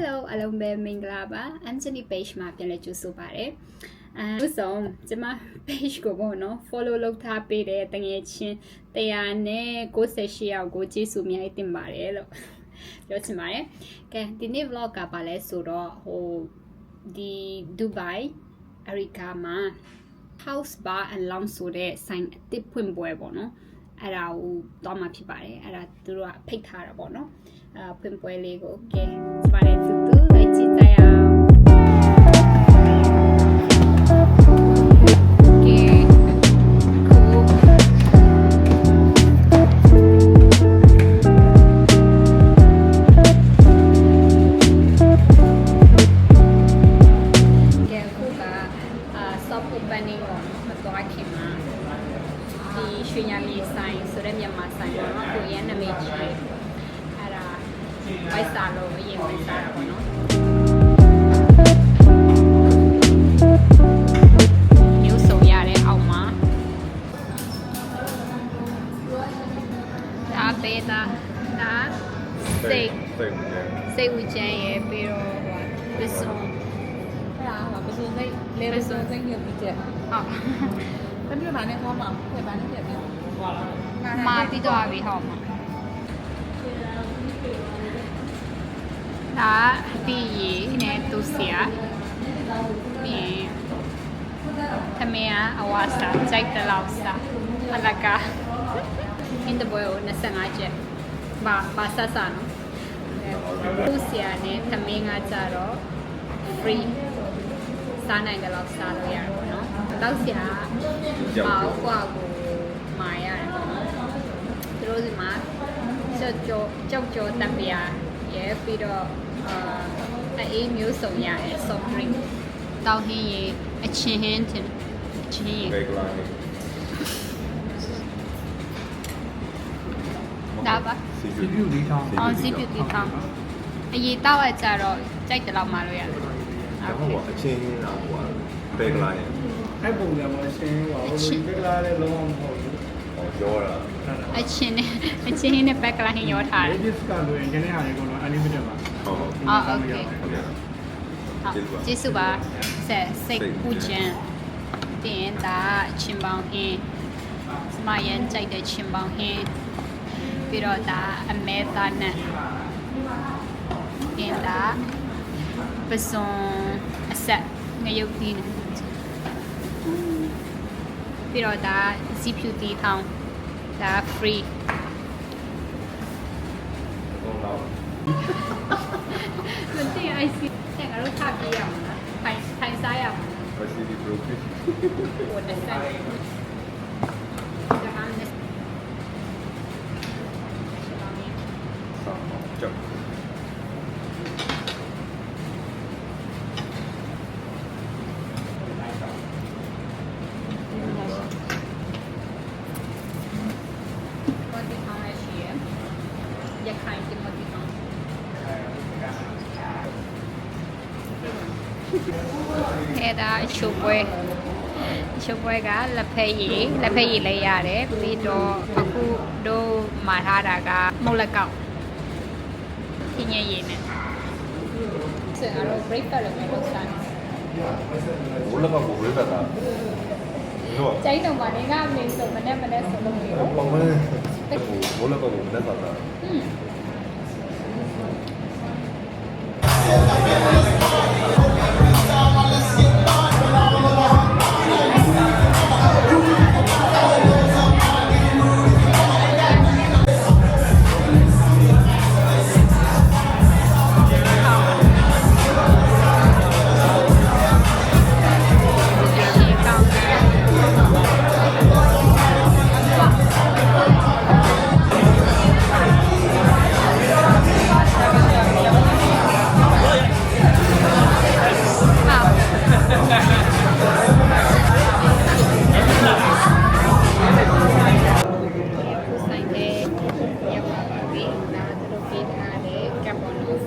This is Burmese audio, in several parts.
Hello အားလုံးပဲမင်္ဂလာပါ Anthony page မှာပြန်လည်ကြိုဆိုပါရစေဥဆောင်ကျွန်မ page ကိုပေါ့နော် follow လုပ်ထားပေးတဲ့တငယ်ချင်း198ယောက်ကိုကျေးဇူးအများကြီးတင်ပါတယ်လို့ပြောချင်ပါတယ်ကဲဒီနေ့ vlog ကပါလဲဆိုတော့ဒီ Dubai Arica မှာ House Bar and Lounge ဆိုတဲ့ဆိုင်အသစ်ဖွင့်ပွဲပေါ့နော်အဲ့ဒါကိုတော့မှဖြစ်ပါတယ်အဲ့ဒါသူတို့ကဖိတ်ထားတာပေါ့နော်ဖွင့်ပွဲလေးကိုကဲစပါတဲ့သူလိုက်ကြည့်ကြရအောင်ရွှေညာမြေဆိုင်ဆိုတဲ့မြန်မာဆိုင်ပေါ့နော်ကိုရန်နာမည်ကြီးအဲ့ဒါဝိုက်စာလို့အရင်ဝိုက်စာတာပေါ့နော်မျိုးစုံရတဲ့အောက်မှာဒါပေတာဒါစိတ်ဝကြမ်းရဲ့ပြီးတော့ပစုံအဲ့ဒါပစုံစိတ်လေပစုံစိတ်ညှို့ပြီးချက်ဟုတ်တပြည့်မှာနဲ့ခေါင်းမှာဖယ်ပါနဲ့ပြက်ပြီးမာပြီးတော့ပြီဟောမှာဒါပြီးရနဲ့သူဆရာပြီးသမီးအဝါစာကြိုက်တဲ့လောက်စာအလကာအင်းတပွဲကို25ချက်ဘာဆဆာနော်သူဆရာနဲ့သမီးကကြတော့ free စားနိုင်တဲ့လောက်စားလို့ရတယ်ပေါ့နော်တောက်ဆရာအောက်ကွာကိုမာရတယ်ပေါ့နော်သူတို့ဒီမှာကြောက်ကြောတပ်ပြရဲပြီးတော့အေးမျိုးစုံရတယ် soft drink တောက်ဟင်းရေအချင်းဟင်းတင်အချင်းရေဒါပါစီပြူလေးထောင်းအောင်စီပြူလေးထောင်းအရေးတောက်ရကြတော့ကြိုက်တယ်လောက်မှလို့ရတယ်ဟုတ်ပါအချင်းဟင်းတာဟိုဘေကလာရဲ့အဲ့ပုံစံမှာရှင်းပါဘူးဘေကလာလည်းလုံးဝမဟုတ်ဘူးဟောရောတာအချင်းနဲ့ဘက်ကလာဟင်းရောထားတယ် Edis ကလို့ရင်ကျန်တဲ့ဟာတွေကတော့ unlimited ပါဟုတ်ဟုတ်โอเคကျေးဇူးပါစိတ်ပူချင်တင်တာချင်းပေါင်းဟင်းစမယန်ကြိုက်တဲ့ချင်းပေါင်းဟင်းပြီးတော့ဒါအမဲသားနဲ့တင်တာပစုံအဆက်ငရုတ်သီးပြီးတော့ဒါစီဖြူတီထောင်းဒါ free ဟုတ်ပါဘူးမသိအိုက်စီတဲ့ငါတို့ထားပြရမှာလားထိုင်စားရမှာပါစီဒီပရိုဖစ်ဟိုတက်ဆက်ကြောက်ရခိုင်တင်မတိအောင်အဲ့ဒါချိုးပွဲကလက်ဖက်ရည်လည်းရတယ်ပြီးတော့အခုတို့မှာထားတာကမုတ်လက်ကောက်ခင်းရည်နဲ့ဆက်အရော breakfast လုပ်မယ်လို့စားဘိုးလည်းကဘိုးရတာတော့ကျိုင်းတော့မနေကအမေဆိုမနဲ့ဆိုလို့မျိုးပုံမှန်ဘိုးလည်းကဘိုးလက်တာ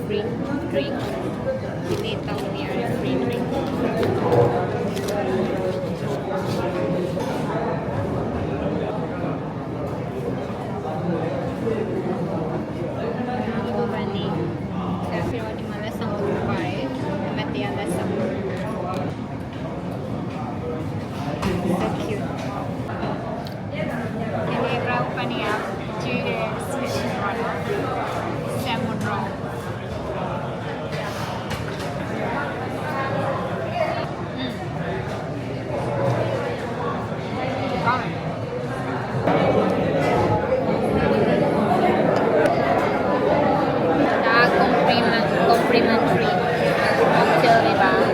free drink ဒီနေ့တောင်းရရ free drink ဒီမှာလည်းဆောင် complimentary cocktail တွေပါ အဲ့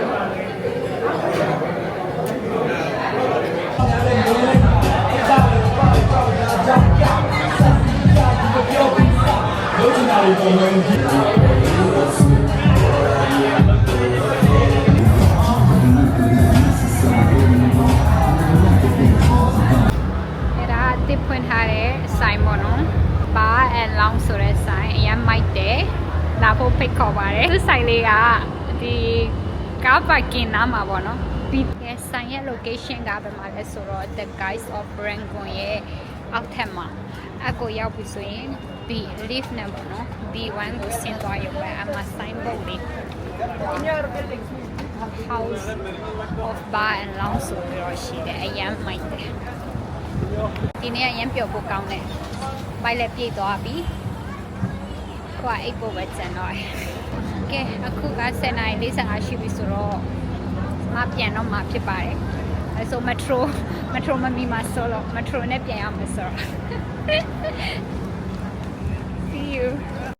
ဒါအတစ်ဖွင့်ထားတဲ့ဆိုင်ပေါ့နော် Bar and Lounge ဆိုတဲ့ဆိုင်အရင်မိုက်တယ်လာဖို့ဖိတ်ခေါ်ပါတယ်သူဆိုင်လေးကဒီကားပါကင်နားမှာပေါ့နော်ဒီဆိုင်ရဲ့ location ကဘယ်မှာလဲဆိုတော့ The Guys of Rangoon ရဲ့အောက်ထပ်မှာအကိုရောက်ပြီဆိုရင် B lift နဲ့ပေါ့နော် B1 ကိုဆင်းသွားရုံပဲအမှ sign board လေး House of Bar and Lounge ဆိုပြီးတော့ရှိတယ်အရင်မိုက်တယ်ဒီနေ့အရင်ပျော်ဖို့ကောင်းတယ်ပိုက်လက်ပြည့်သွားပြီခွာအိတ်ဖို့ပဲကျန်တော့ကဲအခုက7:45ရှိပြီဆိုတော့မပြန်တော့မှဖြစ်ပါတယ်အဲဆိုမက်ထရိုမမီမှာဆိုတော့မက်ထရိုနဲ့ပြန်ရမယ်ဆိုတော့ See you